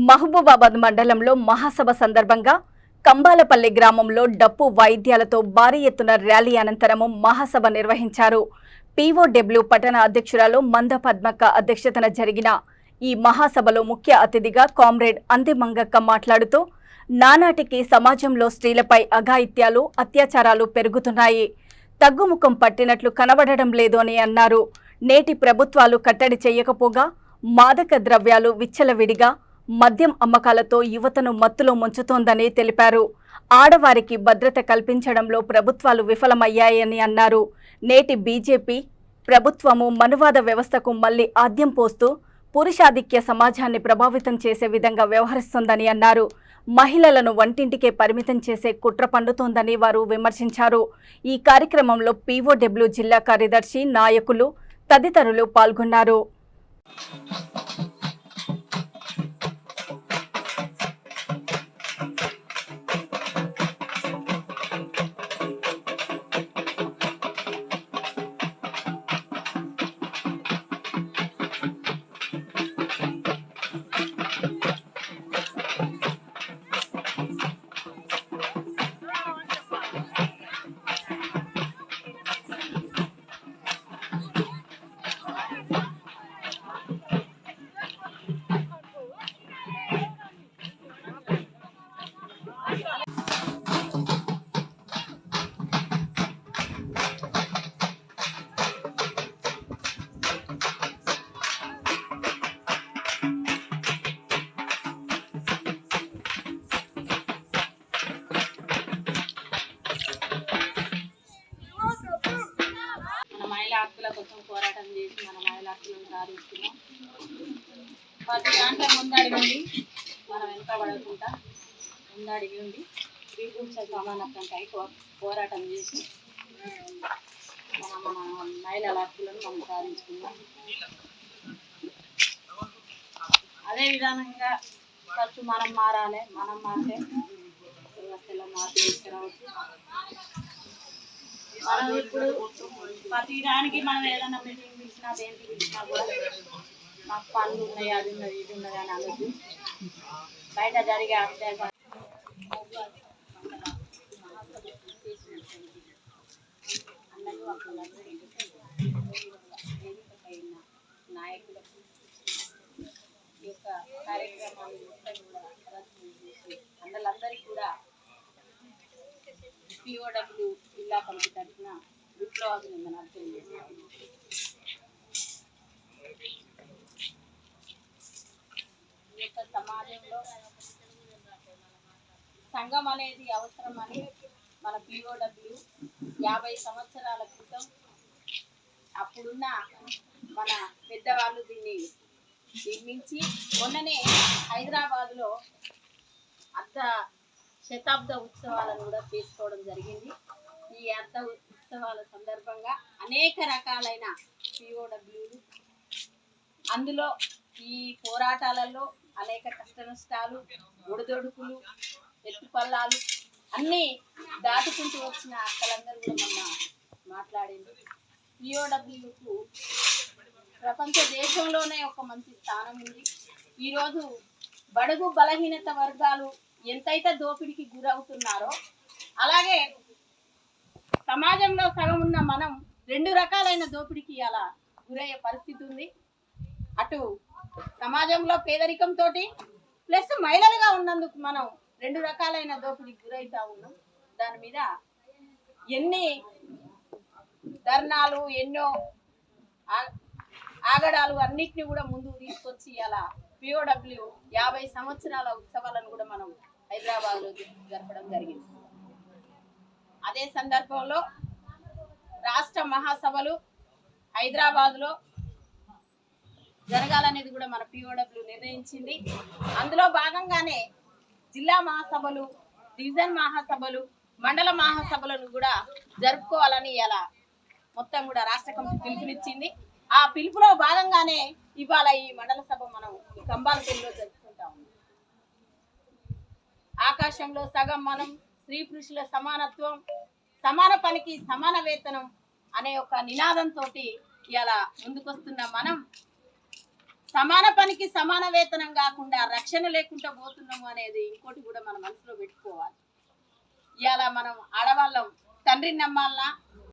మహబూబాబాద్ మండలంలో మహాసభ సందర్భంగా కంబాలపల్లి గ్రామంలో డప్పు వాయిద్యాలతో భారీ ఎత్తున ర్యాలీ అనంతరం మహాసభ నిర్వహించారు. పీఓడబ్ల్యూ పట్టణ అధ్యక్షురాలు మంద పద్మక్క అధ్యక్షతన జరిగిన ఈ మహాసభలో ముఖ్య అతిథిగా కామ్రేడ్ అంది మంగక్క మాట్లాడుతూ నానాటికి సమాజంలో స్త్రీలపై అఘాయిత్యాలు, అత్యాచారాలు పెరుగుతున్నాయి, తగ్గుముఖం పట్టినట్లు కనబడడం లేదు అని అన్నారు. నేటి ప్రభుత్వాలు కట్టడి చేయకపోగా మాదక ద్రవ్యాలు విచ్చలవిడిగా మద్యం అమ్మకాలతో యువతను మత్తులో ముంచుతోందని తెలిపారు. ఆడవారికి భద్రత కల్పించడంలో ప్రభుత్వాలు విఫలమయ్యాయని అన్నారు. నేటి బీజేపీ ప్రభుత్వము మనువాద వ్యవస్థకు మళ్లీ ఆద్యం పోస్తూ పురుషాధిక్య సమాజాన్ని ప్రభావితం చేసే విధంగా వ్యవహరిస్తోందని అన్నారు. మహిళలను వంటింటికే పరిమితం చేసే కుట్ర పండుతోందని వారు విమర్శించారు. ఈ కార్యక్రమంలో పీఓడబ్ల్యూ జిల్లా కార్యదర్శి, నాయకులు తదితరులు పాల్గొన్నారు. హక్కుల కోసం పోరాటం చేసి మన మహిళా హక్కులను సాధిస్తున్నాం. ప్రతి దాంట్లో ముందడిగి ఉండి మనం వెనుకబడకుండా ముందడిగి ఉండి స్త్రీ పురుష సమానత్వంపై పోరాటం చేసి మన మహిళల హక్కులను మనం సాధించుకున్నాం. అదే విధానంగా ఫస్ట్ మనం మారాలి. మనం మారితే వ్యవస్థలో మార్పు తీసుకురావచ్చు. మనం ఇప్పుడు ప్రతి దానికి మనం ఏదైనా మీటింగ్ పిలిచినా దేనికి పిలిచినా కూడా మాకు పనులు ఉన్నాయి, అది ఉన్నది, ఇది ఉన్నది అని అనొద్దు. బయట జరిగే అత్యాచారం నాయకులకు ఈ యొక్క కార్యక్రమాలు అందరికీ కూడా పీఓడబ్ల్యూ జిల్లా కమిటీ తరఫున విప్లవాభినందనాలు తెలియజేస్తున్నాను. ఈ యొక్క సమాజంలో సంఘం అనేది అవసరమని మన పీఓడబ్ల్యూ 50 సంవత్సరాల క్రితం అప్పుడున్న మన పెద్దవాళ్ళు దీన్ని నిర్మించి మొన్ననే హైదరాబాద్లో అర్ధ శతాబ్ద ఉత్సవాలను కూడా చేసుకోవడం జరిగింది. ఈ అర్ధ ఉత్సవాల సందర్భంగా అనేక రకాలైన పీఓడబ్ల్యూలు, అందులో ఈ పోరాటాలలో అనేక కష్ట నష్టాలు, ఒడిదొడుకులు, ఎత్తుపల్లాలు అన్నీ దాటుకుంటూ వచ్చిన అక్కలందరూ కూడా మొన్న మాట్లాడింది. పీఓడబ్ల్యూకు ప్రపంచ దేశంలోనే ఒక మంచి స్థానం ఉంది. ఈరోజు బడుగు బలహీనత వర్గాలు ఎంతైతే దోపిడికి గురవుతున్నారో అలాగే సమాజంలో సగం ఉన్న మనం 2 రకాలైన దోపిడికి అలా గురయ్యే పరిస్థితి ఉంది. అటు సమాజంలో పేదరికంతో ప్లస్ మహిళలుగా ఉన్నందుకు మనం 2 రకాలైన దోపిడికి గురైతా ఉన్నాం. దాని మీద ఎన్ని ధర్నాలు, ఎన్నో ఆగడాలు అన్నిటిని కూడా ముందుకు తీసుకొచ్చి అలా పీఓడబ్ల్యూ 50 సంవత్సరాల ఉత్సవాలను కూడా మనం హైదరాబాద్లో జరపడం జరిగింది. అదే సందర్భంలో రాష్ట్ర మహాసభలు హైదరాబాద్లో జరగాలనేది కూడా మన పీఓడబ్ల్యూ నిర్ణయించింది. అందులో భాగంగానే జిల్లా మహాసభలు, డివిజన్ మహాసభలు, మండల మహాసభలను కూడా జరుపుకోవాలని ఇలా మొత్తం కూడా రాష్ట్ర కమిటీ పిలుపునిచ్చింది. ఆ పిలుపులో భాగంగానే ఇవాళ ఈ మండల సభ మనం కంబాలపల్లిలో జరుపుకుంటా ఉన్నాం. ఆకాశంలో సగం మనం, స్త్రీ పురుషుల సమానత్వం, సమాన పనికి సమాన వేతనం అనే ఒక నినాదంతో ఇలా ముందుకొస్తున్న మనం సమాన పనికి సమాన వేతనం కాకుండా రక్షణ లేకుండా పోతున్నాము అనేది ఇంకోటి కూడా మన మనసులో పెట్టుకోవాలి. ఇవాళ మనం ఆడవాళ్ళం తండ్రిని నమ్మాలనా